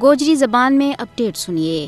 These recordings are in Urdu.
گوجری زبان میں اپڈیٹ سنیے۔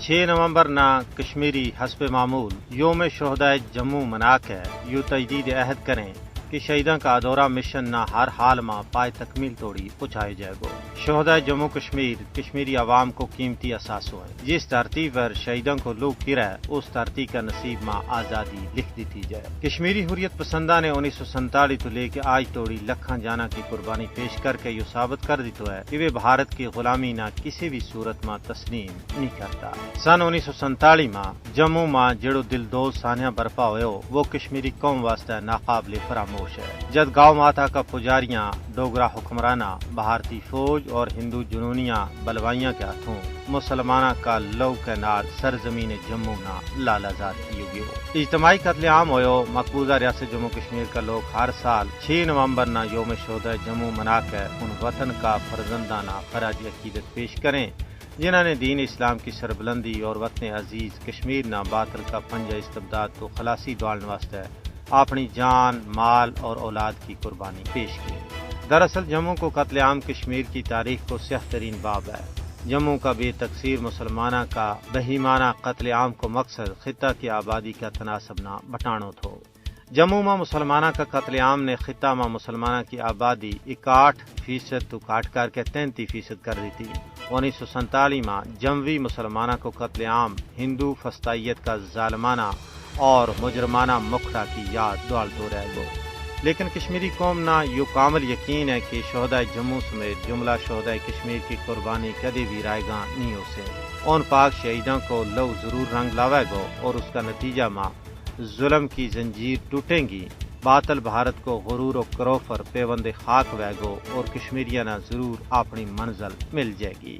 6 نومبر نہ کشمیری حسب معمول یوم شہدائے جموں منا کے یوں تجدید عہد کریں کہ شہیداں کا ادورہ مشن نہ ہر حال میں پائے تکمیل توڑی پہنچائے جائے گو۔ شہدائے جموں کشمیر کشمیری عوام کو قیمتی اثاثوں ہے، جس دھرتی پر شہیدوں کو لوگ گرا ہے اس دھرتی کا نصیب میں آزادی لکھ دی تھی جائے۔ کشمیری حریت پسندہ نے 1947 تو لے کے آج توڑی لکھاں جانا کی قربانی پیش کر کے یہ ثابت کر دیتا ہے کہ وہ بھارت کی غلامی نہ کسی بھی صورت میں تسلیم نہیں کرتا۔ سن 1947 میں جموں میں جڑو دل دوز سانحہ برپا ہوئے ہو وہ کشمیری قوم واسطے ناقابل فراموش ہے۔ جد گاؤں ماتا کا پجاریاں ڈوگرا حکمرانہ بھارتی فوج اور ہندو جنونیاں بلوائیاں کے ہاتھوں مسلمانہ کا لو کے نال سرزمین جموں نہ لالازاد کی ہوگی ہو۔ اجتماعی قتل عام ہوئے ہو۔ مقبوضہ ریاست جموں کشمیر کا لوگ ہر سال 6 نومبر نہ یوم شہدائے جموں منا کے ان وطن کا فرزندانہ خراج عقیدت پیش کریں جنہوں نے دین اسلام کی سربلندی اور وطن عزیز کشمیر نہ باطل کا پنجہ استبداد تو خلاصی دوالنے واسطے اپنی جان، مال اور اولاد کی قربانی پیش کی۔ دراصل جموں کو قتل عام کشمیر کی تاریخ کو سیاہ ترین باب ہے۔ جموں کا بے تقصیر مسلمانہ کا بہیمانہ قتل عام کو مقصد خطہ کی آبادی کا تناسب نہ بٹانو تھو۔ جموں میں مسلمانہ کا قتل عام نے خطہ میں مسلمانہ کی آبادی 61% تو کاٹ کر کے 33% کر دی تھی۔ 1947 میں جموی مسلمانہ کو قتل عام ہندو فسطائیت کا ظالمانہ اور مجرمانہ مکھڑا کی یاد دوالتو رہ گو۔ لیکن کشمیری قوم نہ یہ کامل یقین ہے کہ شہدائے جموں سمیت جملہ شہدائے کشمیر کی قربانی کدی بھی رائے گاں نہیں ہو سے۔ ان پاک شہیدوں کو لو ضرور رنگ لاوے گو اور اس کا نتیجہ ماں ظلم کی زنجیر ٹوٹیں گی، باطل بھارت کو غرور و کروفر پیوند خاک وے گو اور کشمیریانہ ضرور اپنی منزل مل جائے گی۔